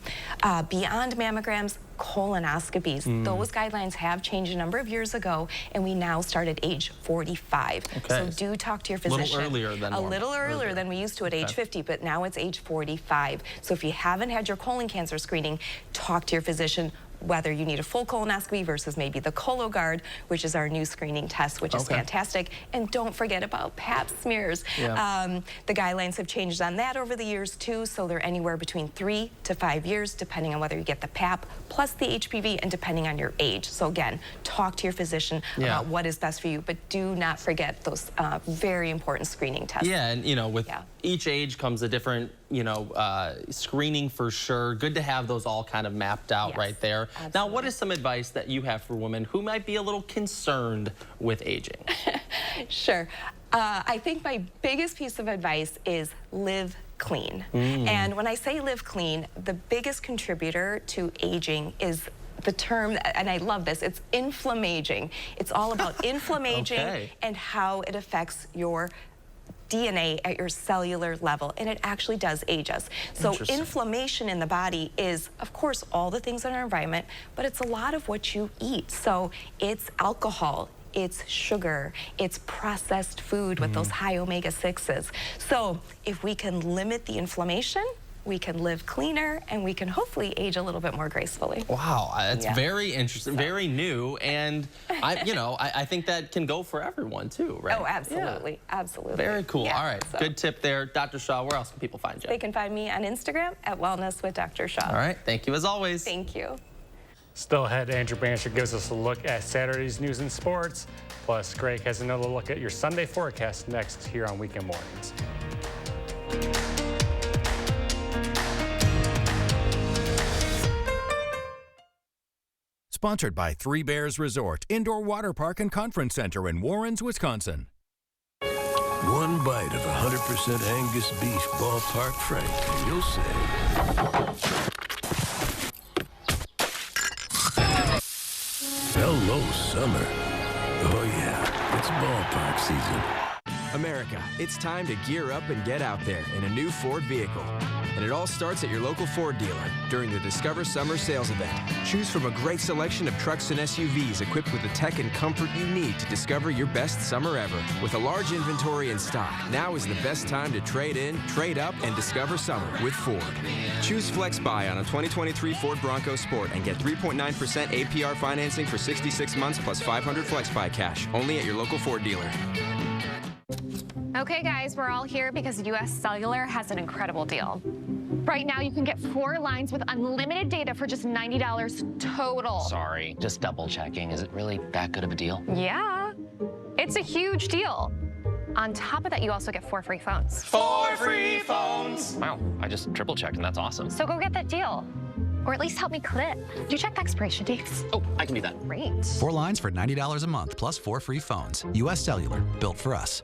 Beyond mammograms, colonoscopies. Those guidelines have changed a number of years ago, and we now start at age 45. So do talk to your physician. A little earlier than normal. A little earlier than we used to at age 50, but now it's age 45. So if you haven't had your colon cancer screening, talk to your physician whether you need a full colonoscopy versus maybe the Cologuard, which is our new screening test, which is fantastic. And don't forget about Pap smears. The guidelines have changed on that over the years too, so they're anywhere between 3 to 5 years, depending on whether you get the Pap plus the HPV and depending on your age. So again, talk to your physician about what is best for you, but do not forget those very important screening tests. Yeah, and you know, with each age comes a different, you know, screening for sure. Good to have those all kind of mapped out right there. Absolutely. Now, what is some advice that you have for women who might be a little concerned with aging? Sure. I think my biggest piece of advice is live clean. And when I say live clean, the biggest contributor to aging is the term, and I love this, it's inflammaging. It's all about inflammaging and how it affects your DNA at your cellular level, and it actually does age us. So inflammation in the body is, of course, all the things in our environment, but it's a lot of what you eat. So it's alcohol, it's sugar, it's processed food with those high omega-6s. So if we can limit the inflammation, we can live cleaner, and we can hopefully age a little bit more gracefully. Wow, that's Yeah. very interesting, very new, and I think that can go for everyone too, right? Oh, absolutely, Yeah. absolutely. Very cool. Yeah, All right, so good tip there. Dr. Shaw, where else can people find you? They can find me on Instagram at Wellness with Dr. Shaw. All right, thank you as always. Thank you. Still ahead, Andrew Bancher gives us a look at Saturday's news and sports. Plus, Greg has another look at your Sunday forecast next here on Weekend Mornings. Sponsored by Three Bears Resort, Indoor Water Park and Conference Center in Warrens, Wisconsin. One bite of 100% Angus beef ballpark frank, and you'll say, hello, summer. Oh yeah, it's ballpark season. America, it's time to gear up and get out there in a new Ford vehicle. And it all starts at your local Ford dealer during the Discover Summer Sales Event. Choose from a great selection of trucks and SUVs equipped with the tech and comfort you need to discover your best summer ever. With a large inventory in stock, now is the best time to trade in, trade up, and discover summer with Ford. Choose Flex Buy on a 2023 Ford Bronco Sport and get 3.9% APR financing for 66 months plus $500 Flex Buy cash. Only at your local Ford dealer. Okay, guys, we're all here because US Cellular has an incredible deal. Right now, you can get 4 lines with unlimited data for just $90 total. Sorry, just double checking. Is it really that good of a deal? Yeah, it's a huge deal. On top of that, you also get 4 free phones. 4 free phones! Wow, I just triple checked and that's awesome. So go get that deal. Or at least help me clip. Do you check the expiration dates? Oh, I can do that. Great. 4 lines for $90 a month plus 4 free phones. US Cellular, built for us.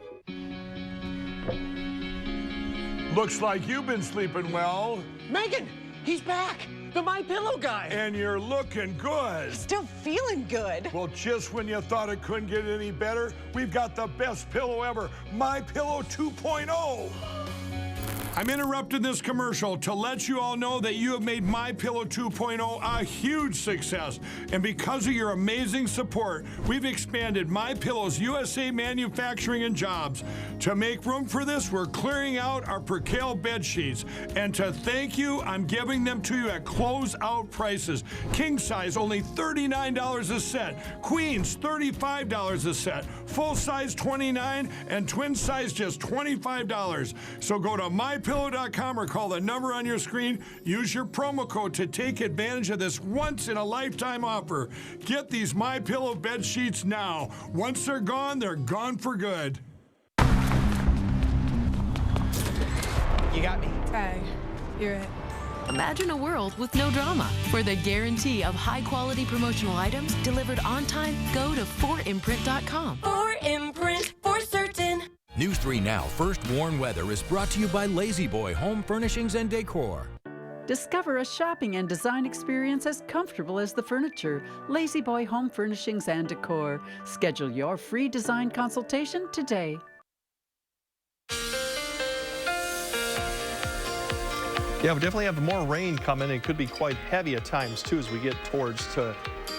Looks like you've been sleeping well. Megan, he's back. The My Pillow guy. And you're looking good. Still feeling good. Well, just when you thought it couldn't get any better, we've got the best pillow ever, My Pillow 2.0. I'm interrupting this commercial to let you all know that you have made My Pillow 2.0 a huge success. And because of your amazing support, we've expanded My Pillow's USA manufacturing and jobs. To make room for this, we're clearing out our percale bed sheets. And to thank you, I'm giving them to you at closeout prices. King size, only $39 a set. Queens, $35 a set. Full size, $29, and twin size, just $25. So go to mypillow.com or call the number on your screen. Use your promo code to take advantage of this once-in-a-lifetime offer. Get these My Pillow bed sheets now. Once they're gone for good. You got me. Okay, you're it. Imagine a world with no drama. For the guarantee of high-quality promotional items delivered on time, go to 4imprint.com. 4imprint, for certain. News 3 Now First Warn Weather is brought to you by Lazy Boy Home Furnishings and Decor. Discover a shopping and design experience as comfortable as the furniture. Lazy Boy Home Furnishings and Decor. Schedule your free design consultation today. Yeah, we definitely have more rain coming. It could be quite heavy at times too as we get towards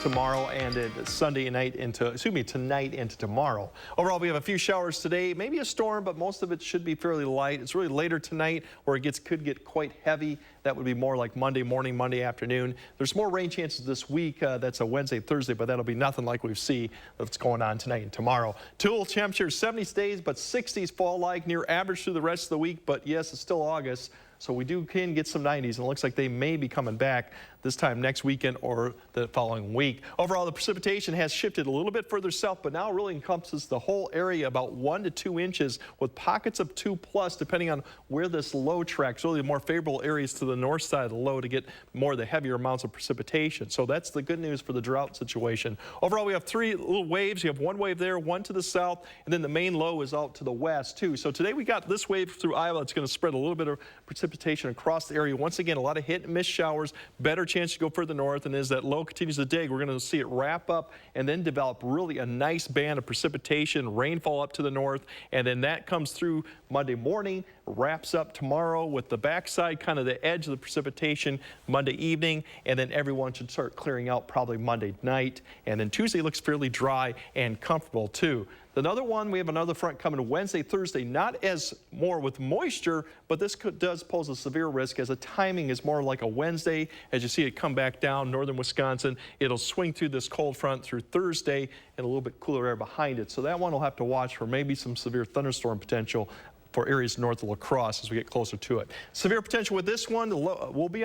tomorrow and Sunday night tonight into tomorrow. Overall, we have a few showers today, maybe a storm, but most of it should be fairly light. It's really later tonight where it could get quite heavy. That would be more like Monday morning, Monday afternoon. There's more rain chances this week. That's a Wednesday, Thursday, but that'll be nothing like we see that's going on tonight and tomorrow. Tool temperatures 70s days, but 60s fall-like, near average through the rest of the week. But yes, it's still August. So we can get some 90s, and it looks like they may be coming back this time next weekend or the following week. Overall, the precipitation has shifted a little bit further south, but now really encompasses the whole area, about 1 to 2 inches, with pockets of 2+, depending on where this low tracks. Really, the more favorable areas to the north side of the low to get more of the heavier amounts of precipitation. So that's the good news for the drought situation. Overall, we have 3 little waves. You have one wave there, one to the south, and then the main low is out to the west, too. So today we got this wave through Iowa. It's going to spread a little bit of precipitation across the area. Once again, a lot of hit and miss showers, better chance to go further north, and as that low continues to dig, we're going to see it wrap up and then develop really a nice band of precipitation, rainfall up to the north, and then that comes through Monday morning, wraps up tomorrow with the backside, kind of the edge of the precipitation Monday evening, and then everyone should start clearing out probably Monday night. And then Tuesday looks fairly dry and comfortable too. Another one, we have another front coming Wednesday, Thursday, not as more with moisture, but this does pose a severe risk as the timing is more like a Wednesday. As you see it come back down northern Wisconsin, it'll swing through this cold front through Thursday and a little bit cooler air behind it. So that one will have to watch for maybe some severe thunderstorm potential for areas north of La Crosse as we get closer to it. Severe potential with this one, we'll be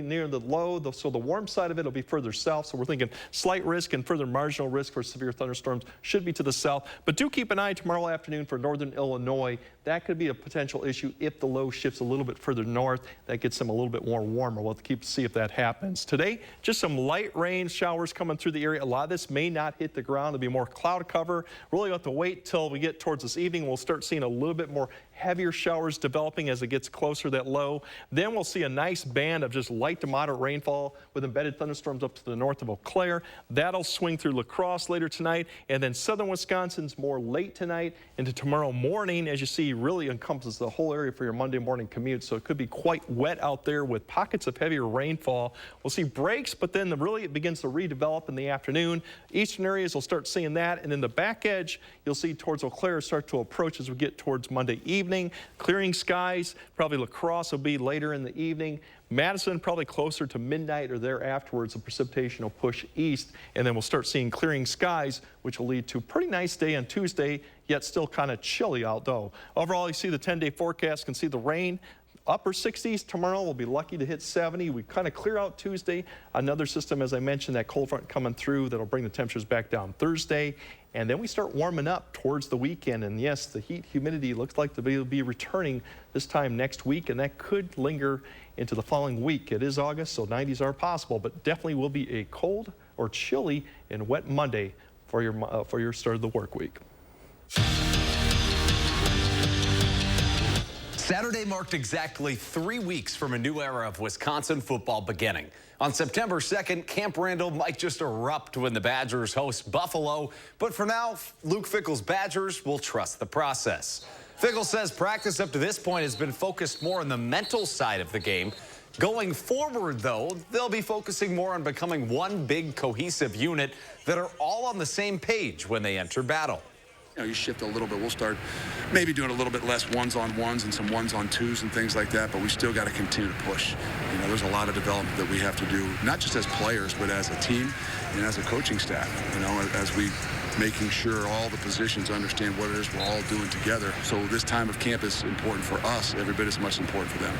near the low, so the warm side of it will be further south. So we're thinking slight risk and further marginal risk for severe thunderstorms should be to the south. But do keep an eye tomorrow afternoon for northern Illinois. That could be a potential issue if the low shifts a little bit further north. That gets them a little bit more warmer. We'll have to see if that happens. Today, just some light rain showers coming through the area. A lot of this may not hit the ground. There'll be more cloud cover. Really have to wait till we get towards this evening. We'll start seeing a little bit more heavier showers developing as it gets closer to that low. Then we'll see a nice band of just light to moderate rainfall with embedded thunderstorms up to the north of Eau Claire. That'll swing through La Crosse later tonight. And then southern Wisconsin's more late tonight into tomorrow morning. As you see, really encompasses the whole area for your Monday morning commute. So it could be quite wet out there with pockets of heavier rainfall. We'll see breaks, but then really it begins to redevelop in the afternoon. Eastern areas will start seeing that. And then the back edge, you'll see towards Eau Claire start to approach as we get towards Monday evening. Clearing skies, probably La Crosse will be later in the evening. Madison probably closer to midnight or there afterwards. The precipitation will push east, and then we'll start seeing clearing skies, which will lead to a pretty nice day on Tuesday, yet still kind of chilly out though. Overall, you see the 10-day forecast, can see the rain. Upper 60s tomorrow. We'll be lucky to hit 70. We kind of clear out Tuesday. Another system, as I mentioned, that cold front coming through that'll bring the temperatures back down Thursday. And then we start warming up towards the weekend. And yes, the heat, humidity looks like to be returning this time next week, and that could linger into the following week. It is August, so 90s are possible, but definitely will be a cold or chilly and wet Monday for your start of the work week. Saturday marked exactly 3 weeks from a new era of Wisconsin football beginning. On September 2nd, Camp Randall might just erupt when the Badgers host Buffalo. But for now, Luke Fickell's Badgers will trust the process. Fickell says practice up to this point has been focused more on the mental side of the game. Going forward, though, they'll be focusing more on becoming one big cohesive unit that are all on the same page when they enter battle. You know, you shift a little bit. We'll start maybe doing a little bit less ones-on-ones and some ones-on-twos and things like that, but we still got to continue to push. You know, there's a lot of development that we have to do, not just as players, but as a team and as a coaching staff, you know, as we making sure all the positions understand what it is we're all doing together. So this time of camp is important for us every bit as much as important for them.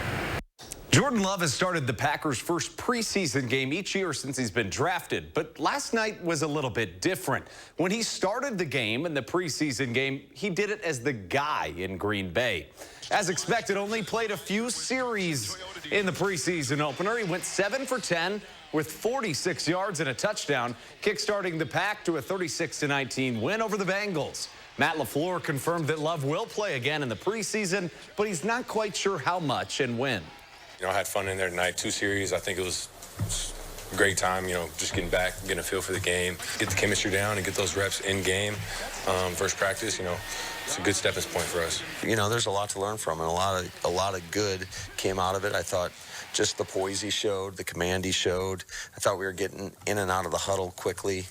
Jordan Love has started the Packers' first preseason game each year since he's been drafted, but last night was a little bit different. When he started the game in the preseason game, he did it as the guy in Green Bay. As expected, only played a few series in the preseason opener. He went 7 for 10 with 46 yards and a touchdown, kickstarting the Pack to a 36-19 win over the Bengals. Matt LaFleur confirmed that Love will play again in the preseason, but he's not quite sure how much and when. You know, I had fun in there tonight, 2 series. I think it was a great time, you know, just getting back, getting a feel for the game, get the chemistry down and get those reps in game. First practice, you know, it's a good stepping point for us. You know, there's a lot to learn from, and a lot of good came out of it. I thought just the poise he showed, the command he showed. I thought we were getting in and out of the huddle quickly.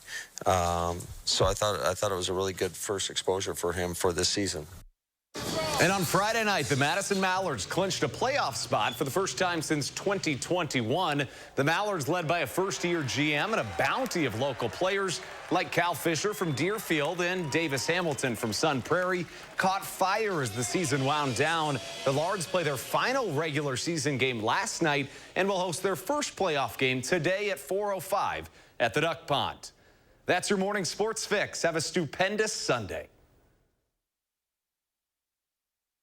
So I thought it was a really good first exposure for him for this season. And on Friday night, the Madison Mallards clinched a playoff spot for the first time since 2021. The Mallards, led by a first-year GM and a bounty of local players like Cal Fisher from Deerfield and Davis Hamilton from Sun Prairie, caught fire as the season wound down. The Lards play their final regular season game last night and will host their first playoff game today at 4:05 at the Duck Pond. That's your morning sports fix. Have a stupendous Sunday.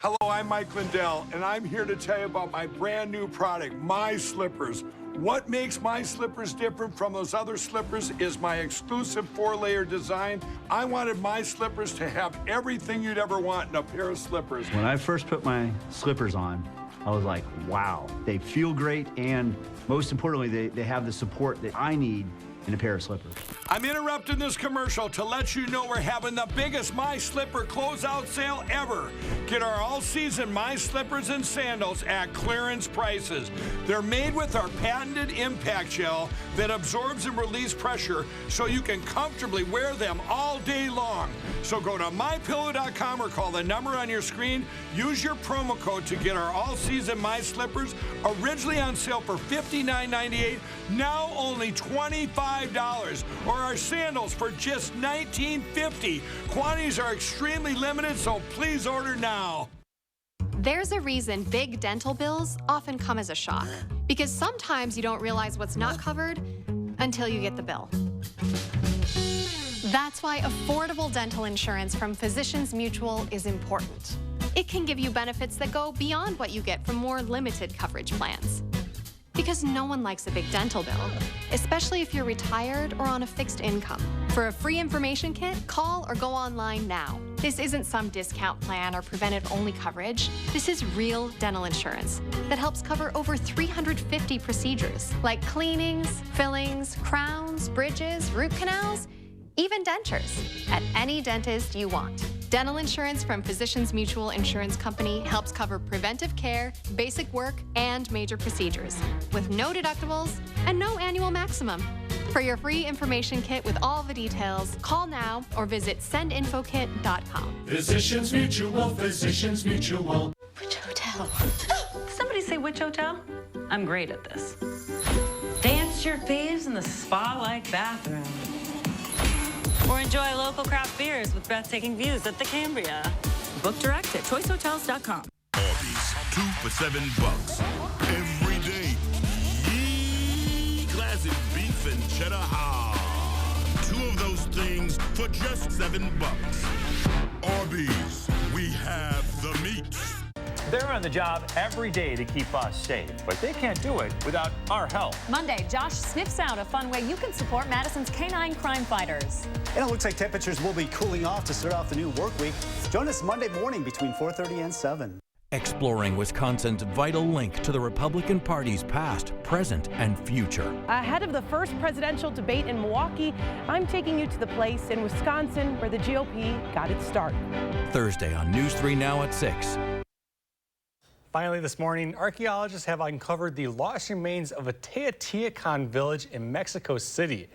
Hello, I'm Mike Lindell, and I'm here to tell you about my brand new product, My Slippers. What makes my slippers different from those other slippers is my exclusive 4-layer design. I wanted my slippers to have everything you'd ever want in a pair of slippers. When I first put my slippers on, I was like, wow, they feel great, and most importantly, they have the support that I need and a pair of slippers. I'm interrupting this commercial to let you know we're having the biggest My Slipper closeout sale ever. Get our all-season My Slippers and sandals at clearance prices. They're made with our patented impact gel that absorbs and relieves pressure so you can comfortably wear them all day long. So go to mypillow.com or call the number on your screen. Use your promo code to get our all-season My Slippers, originally on sale for $59.98, now only $25, or our sandals for just $19.50. Quantities are extremely limited, so please order now. There's a reason big dental bills often come as a shock, because sometimes you don't realize what's not covered until you get the bill. That's why affordable dental insurance from Physicians Mutual is important. It can give you benefits that go beyond what you get from more limited coverage plans. Because no one likes a big dental bill, especially if you're retired or on a fixed income. For a free information kit, call or go online now. This isn't some discount plan or preventive-only coverage. This is real dental insurance that helps cover over 350 procedures, like cleanings, fillings, crowns, bridges, root canals, even dentures, at any dentist you want. Dental insurance from Physicians Mutual Insurance Company helps cover preventive care, basic work, and major procedures, with no deductibles and no annual maximum. For your free information kit with all the details, call now or visit sendinfokit.com. Physicians Mutual, Physicians Mutual. Which hotel? Somebody say which hotel? I'm great at this. Dance your faves in the spa-like bathroom. Or enjoy local craft beers with breathtaking views at the Cambria. Book direct at choicehotels.com. Arby's, 2 for $7 every day. Yee! Classic beef and cheddar hard. 2 of those things for just $7. Arby's, we have the meat. They're on the job every day to keep us safe, but they can't do it without our help. Monday, Josh sniffs out a fun way you can support Madison's canine crime fighters. And it looks like temperatures will be cooling off to start off the new work week. Join us Monday morning between 4:30 and 7. Exploring Wisconsin's vital link to the Republican Party's past, present, and future. Ahead of the first presidential debate in Milwaukee, I'm taking you to the place in Wisconsin where the GOP got its start. Thursday on News 3 Now at 6. Finally this morning, archaeologists have uncovered the lost remains of a Teotihuacan village in Mexico City.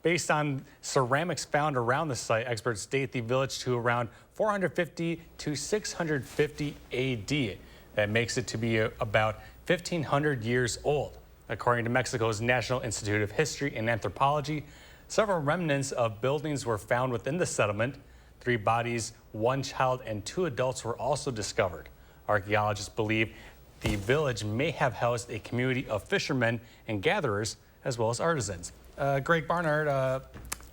Based on ceramics found around the site, experts date the village to around 450 to 650 AD. That makes it to be about 1,500 years old. According to Mexico's National Institute of History and Anthropology, several remnants of buildings were found within the settlement. 3 bodies, 1 child, and 2 adults were also discovered. Archaeologists believe the village may have housed a community of fishermen and gatherers, as well as artisans. Greg Barnard,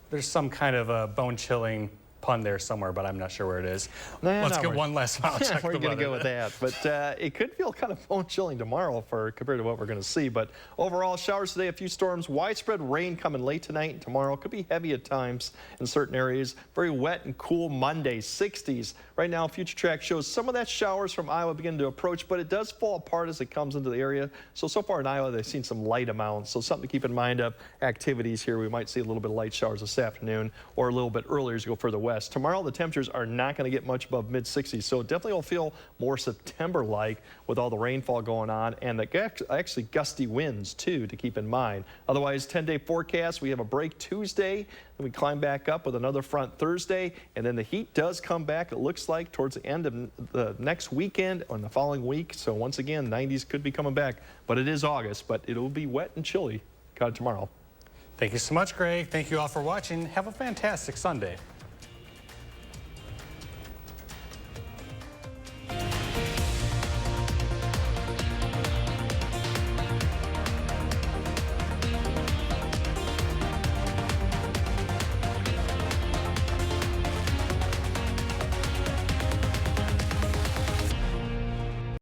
there's some kind of a bone-chilling pun there somewhere, but I'm not sure where it is. Let's get one last final check. We're going to go with that, but it could feel kind of bone-chilling tomorrow compared to what we're going to see. But overall, showers today, a few storms, widespread rain coming late tonight and tomorrow. Could be heavy at times in certain areas. Very wet and cool Monday, 60s. Right now, Future Track shows some of that showers from Iowa begin to approach, but it does fall apart as it comes into the area. So far in Iowa, they've seen some light amounts. So something to keep in mind of activities here. We might see a little bit of light showers this afternoon or a little bit earlier as you go further west. Tomorrow, the temperatures are not going to get much above mid-60s, so it definitely will feel more September-like with all the rainfall going on and actually gusty winds, too, to keep in mind. Otherwise, 10-day forecast, we have a break Tuesday, then we climb back up with another front Thursday, and then the heat does come back, it looks like, towards the end of the next weekend or the following week. So once again, 90s could be coming back, but it is August, but it'll be wet and chilly. Got it tomorrow. Thank you so much, Greg. Thank you all for watching. Have a fantastic Sunday.